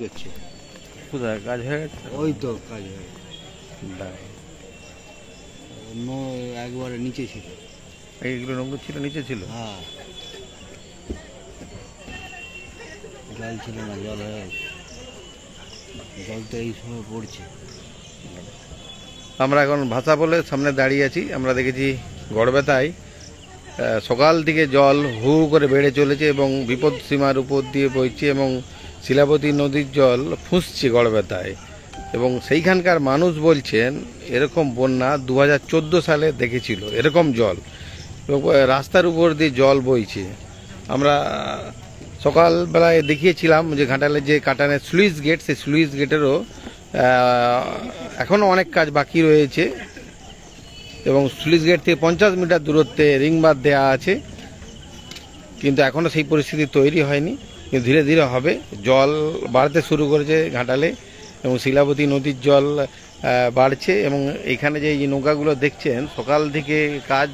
হচ্ছে কোথায় কাজ হয়ে গেছে? ওই তো কাজ হয়ে গেছে। অন্য একবারে নিচে ছিল। এইগুলো নোংর ছিল, নিচে ছিল। হ্যাঁ, জল ছিল না, জল হয়ে গেছে। জল তো এই সময় পড়ছে। আমরা এখন ভাষা বলে সামনে দাঁড়িয়ে আছি। আমরা দেখেছি গড়বেতায় সকাল থেকে জল হু করে বেড়ে চলেছে এবং বিপদ সীমার উপর দিয়ে বইছে এবং শিলাবতী নদীর জল ফুঁসছে গড়বেতায়। এবং সেইখানকার মানুষ বলছেন এরকম বন্যা 2014 সালে দেখেছিল এরকম জল, এবং রাস্তার উপর দিয়ে জল বইছে। আমরা সকালবেলায় দেখিয়েছিলাম যে ঘাটালের যে কাটানের স্লুইস গেট, সেই স্লুইস গেটেরও এখনও অনেক কাজ বাকি রয়েছে এবং স্লুইস গেট থেকে 50 মিটার দূরত্বে রিং বাঁধ দেওয়া আছে, কিন্তু এখনও সেই পরিস্থিতি তৈরি হয়নি, কিন্তু ধীরে ধীরে হবে। জল বাড়তে শুরু করেছে ঘাটালে এবং শিলাবতী নদীর জল বাড়ছে। এবং এখানে যে এই নৌকাগুলো দেখছেন সকাল থেকে কাজ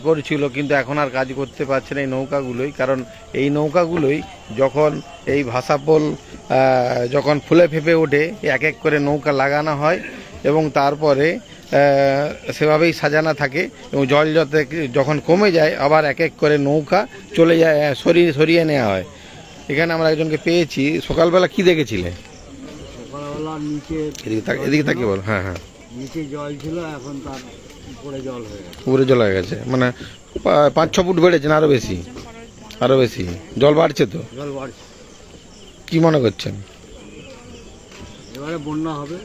করেছিল, কিন্তু এখন আর কাজ করতে পারছে না এই নৌকাগুলোই। কারণ এই নৌকাগুলোই যখন এই ভাষাপোল যখন ফুলে ফেঁপে ওঠে, এক এক করে নৌকা লাগানো হয় এবং তারপরে সেভাবেই সাজানো থাকে এবং জল যখন কমে যায় আবার এক এক করে নৌকা চলে যায়, সরিয়ে নেওয়া হয়। এখানে আমরা একজনকে পেয়েছি। সকালবেলা কি দেখেছিলে? সকালবেলা নিচে এদিকে তাকিয়ে বল। হ্যাঁ হ্যাঁ, নিচে জল ছিল, এখন তার উপরে জল হয়ে গেছে। উপরে জল হয়ে গেছে, মানে 5-6 ফুট বেড়েছে না আরো বেশি? আরো বেশি জল বাড়ছে। তো জল বাড়ছে। কি মনে করছেন? এবারে বন্যা হবে।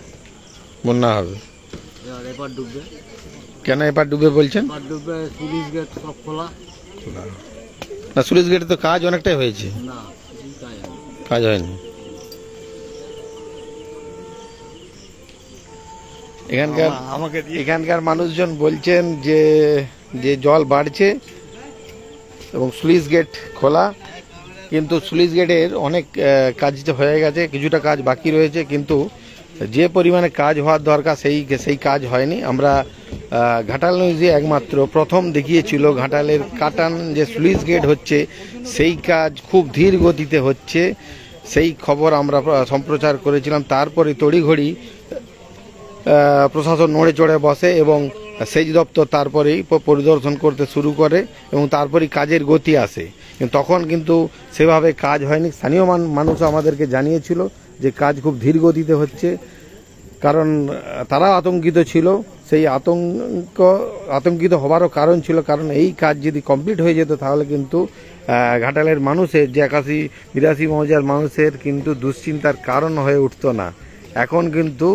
বন্যা হবে? এবার ডুববে। কেন এবার ডুবে বলছেন? এবার ডুববে, স্লুইস গেট সব খোলা। না, স্লুইস গেটে তো কাজ অনেকটাই হয়েছে। না, কাজ হয়নি। এখানকার মানুষজন বলছেন যে যে জল বাড়ছে এবং স্লুইস গেট খোলা, কিন্তু স্লুইস গেটের অনেক কাজ হয়ে গেছে, কিছুটা কাজ বাকি রয়েছে, কিন্তু যে পরিমাণে কাজ হওয়ার দরকার সেই কাজ হয়নি। আমরা ঘাটাল নিউজে একমাত্র প্রথম দেখিয়েছিল ঘাটালের কাটান যে স্লুইস গেট হচ্ছে সেই কাজ খুব ধীর গতিতে হচ্ছে, সেই খবর আমরা সম্প্রচার করেছিলাম। তারপরে তড়িঘড়ি প্রশাসন নড়ে চড়ে বসে এবং সেচ দপ্তর তারপরেই পরিদর্শন করতে শুরু করে এবং তারপরেই কাজের গতি আসে। তখন কিন্তু সেভাবে কাজ হয়নি। স্থানীয় মানুষ আমাদেরকে জানিয়েছিল যে কাজ খুব ধীর গতিতে হচ্ছে, কারণ তারা আতঙ্কিত ছিল। সেই আতঙ্কিত হবারও কারণ ছিল, কারণ এই কাজ যদি কমপ্লিট হয়ে যেত তাহলে কিন্তু ঘাটালের মানুষের যে 81-82 মৌজার মানুষের কিন্তু দুশ্চিন্তার কারণ হয়ে উঠত না। এখন কিন্তু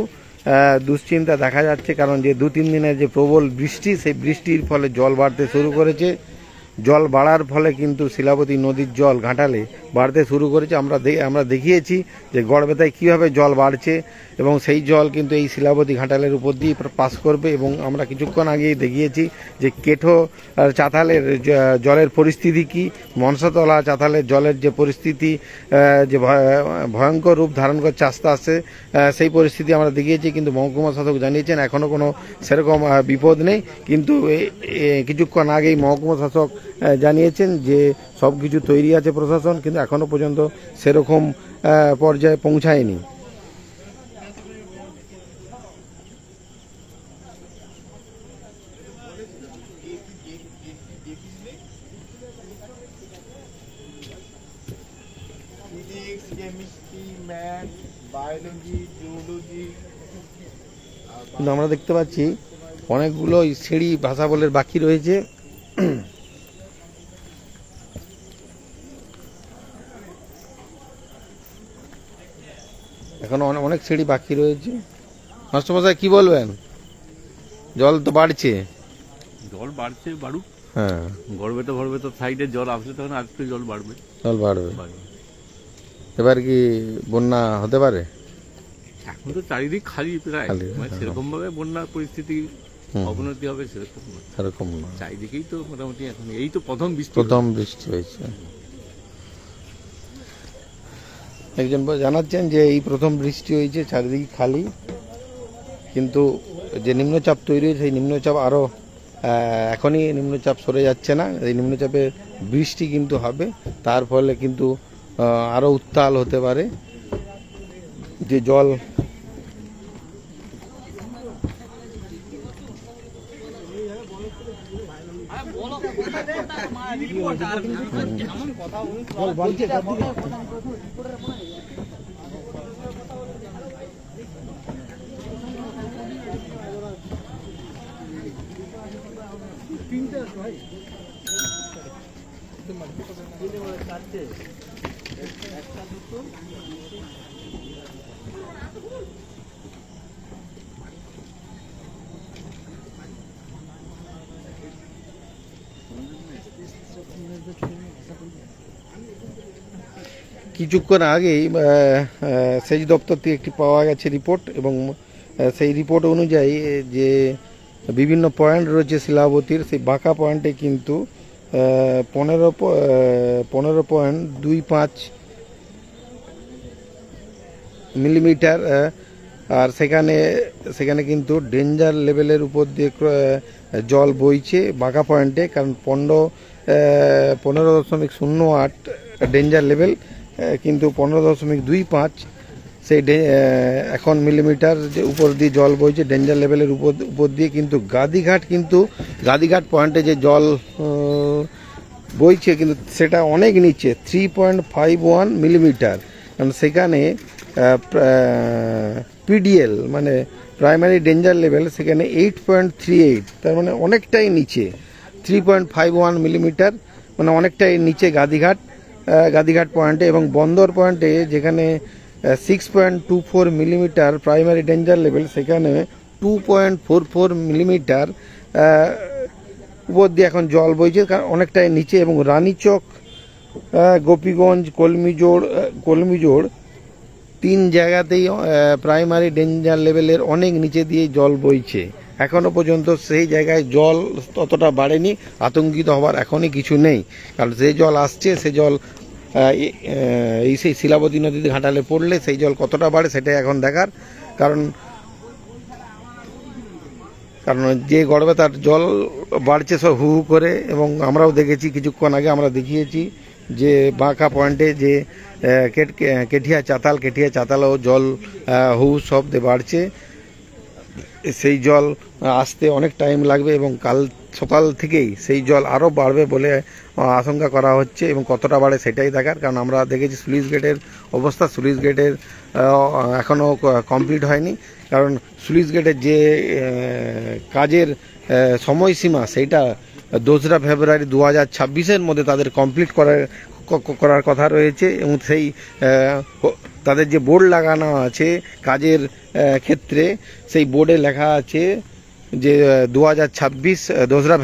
দুশ্চিন্তা দেখা যাচ্ছে, কারণ যে 2-3 দিনের যে প্রবল বৃষ্টি, সেই বৃষ্টির ফলে জল বাড়তে শুরু করেছে। জল বাড়ার ফলে কিন্তু শিলাবতী নদীর জল ঘাটালে বাড়তে শুরু করেছে। আমরা দেখিয়েছি যে গড়বেতায় কীভাবে জল বাড়ছে এবং সেই জল কিন্তু এই শিলাবতী ঘাটালের উপর দিয়ে পাস করবে। এবং আমরা কিছুক্ষণ আগেই দেখিয়েছি যে কেঠো চাতালের জলের পরিস্থিতি কি, মনসাতলা চাতালের জলের যে পরিস্থিতি, যে ভয়ঙ্কর রূপ ধারণ করছে আস্তে আস্তে, সেই পরিস্থিতি আমরা দেখিয়েছি। কিন্তু মহকুমা শাসক জানিয়েছেন এখনও কোনো সেরকম বিপদ নেই, কিন্তু কিছুক্ষণ আগেই মহকুমা শাসক জানিয়েছেন যে সব কিছু তৈরি আছে প্রশাসন, কিন্তু এখনো পর্যন্ত সেরকম পর্যায়ে পৌঁছায়নি। কিন্তু আমরা দেখতে পাচ্ছি অনেকগুলো সিঁড়ি ভাষা বলে বাকি রয়েছে। এখন অনেক সিঁড়ি বাকি রয়েছে। মাস্টারমশাই কি বলবেন? জল তো বাড়ছে। জল বাড়ছে, বাড়ুক। হ্যাঁ, গড়বে তো সাইডে জল আসলে তখন আজকে জল বাড়বে। জল বাড়বে। এবার কি বন্যা হতে পারে? এখন তো চারিদিক খালি প্রায়, সেরকম ভাবে বন্যার পরিস্থিতি অবনতি হবে সেরকম না। চারিদিকেই তো মোটামুটি এখন এই তো প্রথম বৃষ্টি হয়েছে। একজন জানাচ্ছেন যে এই প্রথম বৃষ্টি হয়েছে, চারিদিকে খালি, কিন্তু যে নিম্নচাপ তৈরি হয়েছে সেই নিম্নচাপ আরও এখনই নিম্নচাপ সরে যাচ্ছে না। এই নিম্নচাপে বৃষ্টি কিন্তু হবে, তার ফলে কিন্তু আরও উত্তাল হতে পারে। যে জল কিছুক্ষণ আগেই সেচ দপ্তর থেকে একটি পাওয়া গেছে রিপোর্ট, এবং সেই রিপোর্ট অনুযায়ী যে বিভিন্ন পয়েন্ট রয়েছে শিলাবতীর, সেই বাঁকা পয়েন্টে কিন্তু 15.25 মিলিমিটার, আর সেখানে কিন্তু ডেঞ্জার লেভেলের উপর দিয়ে জল বইছে বাঁকা পয়েন্টে, কারণ 15.08 ডেঞ্জার লেভেল, কিন্তু 15.25 সেই এখন মিলিমিটার যে উপর দিয়ে জল বইছে ডেঞ্জার লেভেলের উপর দিয়ে। কিন্তু গাদিঘাট পয়েন্টে যে জল বইছে কিন্তু সেটা অনেক নিচে, 3.51 মিলিমিটার, কারণ সেখানে পিডিএল মানে প্রাইমারি ডেঞ্জার লেভেল সেখানে 8.38, তার মানে অনেকটাই নিচে। 3.51 মিলিমিটার মানে অনেকটাই নিচে গাদিঘাট পয়েন্টে, এবং বন্দর পয়েন্টে যেখানে 6.24 মিলিমিটার প্রাইমারি ডেঞ্জার লেভেল, সেখানে 2.44 মিলিমিটার উপর দিয়ে এখন জল বইছে, কারণ অনেকটাই নিচে। এবং রানীচক, গোপীগঞ্জ, কলমিজোড় 3 জায়গাতেই প্রাইমারি ডেঞ্জার লেভেলের অনেক নিচে দিয়ে জল বইছে। এখনো পর্যন্ত সেই জায়গায় জল ততটা বাড়েনি, আতঙ্কিত হওয়ার এখনই কিছু নেই, কারণ যে জল আসছে সে জল সেই শিলাবতী নদীতে ঘাটালে পড়লে সেই জল কতটা বাড়ে সেটাই এখন দেখার, কারণ যে গড়বে তার জল বাড়ছে সব হু হু করে। এবং আমরাও দেখেছি, কিছুক্ষণ আগে আমরা দেখিয়েছি যে বাঁকা পয়েন্টে যে কেঠিয়া চাতালও জল হু শব্দে বাড়ছে, সেই জল আসতে অনেক টাইম লাগবে, এবং কাল সকাল থেকেই সেই জল আরও বাড়বে বলে আশঙ্কা করা হচ্ছে, এবং কতটা বাড়ে সেটাই দেখার। কারণ আমরা দেখেছি স্লুইস গেটের অবস্থা, স্লুইস গেটের এখনও কমপ্লিট হয়নি, কারণ স্লুইস গেটের যে কাজের সময়সীমা সেইটা 2রা ফেব্রুয়ারি 2026-এর মধ্যে তাদের কমপ্লিট করার কথা রয়েছে। এবং সেই তাদের যে বোর্ড লাগানো আছে কাজের ক্ষেত্রে, সেই বোর্ডে লেখা আছে যে 2026 2রা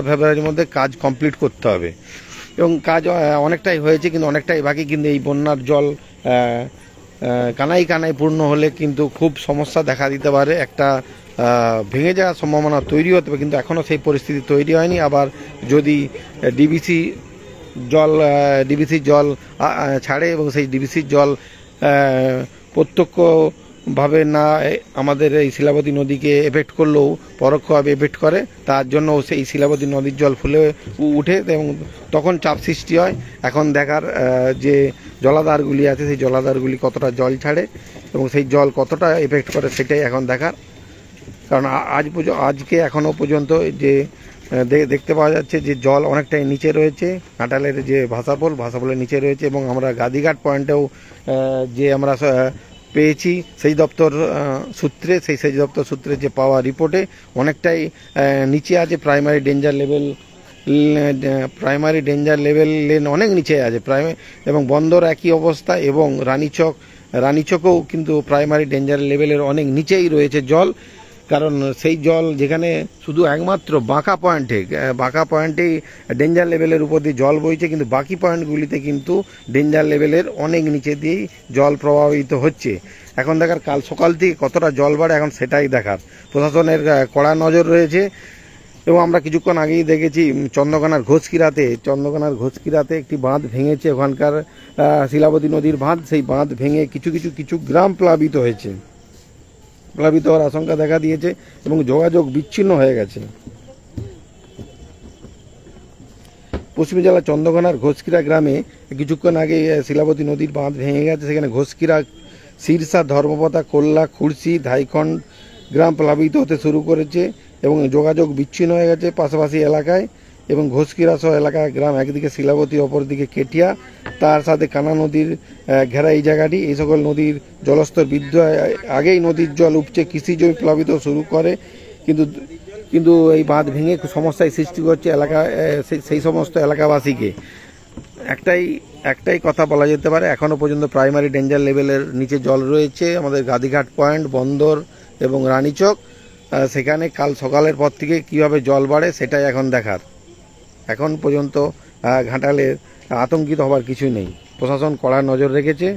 ফেব্রুয়ারির মধ্যে কাজ কমপ্লিট করতে হবে। এবং কাজ অনেকটাই হয়েছে, কিন্তু অনেকটাই বাকি। কিন্তু এই বন্যার জল কানায় পূর্ণ হলে কিন্তু খুব সমস্যা দেখা দিতে পারে, একটা ভেঙে যাওয়ার সম্ভাবনা তৈরি হতে পারে, কিন্তু এখনও সেই পরিস্থিতি তৈরি হয়নি। আবার যদি ডিবিসি জল ছাড়ে এবং সেই ডিবিসির জল প্রত্যক্ষভাবে না আমাদের এই শিলাবতী নদীকে এফেক্ট করলেও পরোক্ষভাবে এফেক্ট করে, তার জন্য সেই শিলাবতী নদীর জল ফুলে উঠে এবং তখন চাপ সৃষ্টি হয়। এখন দেখার যে জলাধারগুলি আছে সেই জলাধারগুলি কতটা জল ছাড়ে এবং সেই জল কতটা এফেক্ট করে সেটাই এখন দেখার। কারণ আজকে এখনও পর্যন্ত যে দেখতে পাওয়া যাচ্ছে যে জল অনেকটাই নিচে রয়েছে, ঘাটালের যে ভাষাপোলের নিচে রয়েছে। এবং আমরা গাদিঘাট পয়েন্টেও যে আমরা পেয়েছি সেই সেচ দপ্তর সূত্রে যে পাওয়া রিপোর্টে অনেকটাই নিচে আছে, প্রাইমারি ডেঞ্জার লেভেল অনেক নিচে আছে এবং বন্দর একই অবস্থা, এবং রানীচকেও কিন্তু প্রাইমারি ডেঞ্জার লেভেলের অনেক নিচেই রয়েছে জল। কারণ সেই জল যেখানে শুধু একমাত্র বাঁকা পয়েন্টেই ডেঞ্জার লেভেলের উপর দিয়ে জল বইছে, কিন্তু বাকি পয়েন্টগুলিতে কিন্তু ডেঞ্জার লেভেলের অনেক নিচে দিয়েই জল প্রবাহিত হচ্ছে। এখন দেখার কাল সকাল থেকে কতটা জল বাড়ে এখন সেটাই দেখার। প্রশাসনের কড়া নজর রয়েছে। এবং আমরা কিছুক্ষণ আগেই দেখেছি চন্দ্রকোনার ঘোষকিরাতে একটি বাঁধ ভেঙেছে, ওখানকার শিলাবতী নদীর বাঁধ। সেই বাঁধ ভেঙে কিছু গ্রাম প্লাবিত হওয়ার আশঙ্কা দেখা দিয়েছে এবং যোগাযোগ বিচ্ছিন্ন হয়ে গেছে। পশ্চিম জেলা চন্দ্রকোনার ঘোষকিরা গ্রামে কিছুক্ষণ আগে শিলাবতী নদীর বাঁধ ভেঙে গেছে। সেখানে ঘোষকিরা সিরসা, ধর্মপতা, কোল্লা, খুরশি, ধাইখন্ড গ্রাম প্লাবিত হতে শুরু করেছে এবং যোগাযোগ বিচ্ছিন্ন হয়ে গেছে পাশাপাশি এলাকায়, এবং ঘোষকিরা সহ এলাকার গ্রাম, একদিকে শিলাবতী অপরদিকে কেটিয়া, তার সাথে কানা নদীর ঘেরা এই জায়গাটি। এই সকল নদীর জলস্তর বৃদ্ধি হয়, আগেই নদীর জল উপচে কৃষি জমি প্লাবিত শুরু করে, কিন্তু এই বাঁধ ভেঙে সমস্যায় সৃষ্টি করছে এলাকা, সেই সমস্ত এলাকাবাসীকে। একটাই কথা বলা যেতে পারে, এখনো পর্যন্ত প্রাইমারি ডেঞ্জার লেভেলের নিচে জল রয়েছে আমাদের গাদিঘাট পয়েন্ট, বন্দর এবং রানীচক। সেখানে কাল সকালের পর থেকে কিভাবে জল বাড়ে সেটাই এখন দেখার। এখন পর্যন্ত ঘাটালে আতঙ্কিত হবার কিছুই নেই, প্রশাসন কড়া নজর রেখেছে।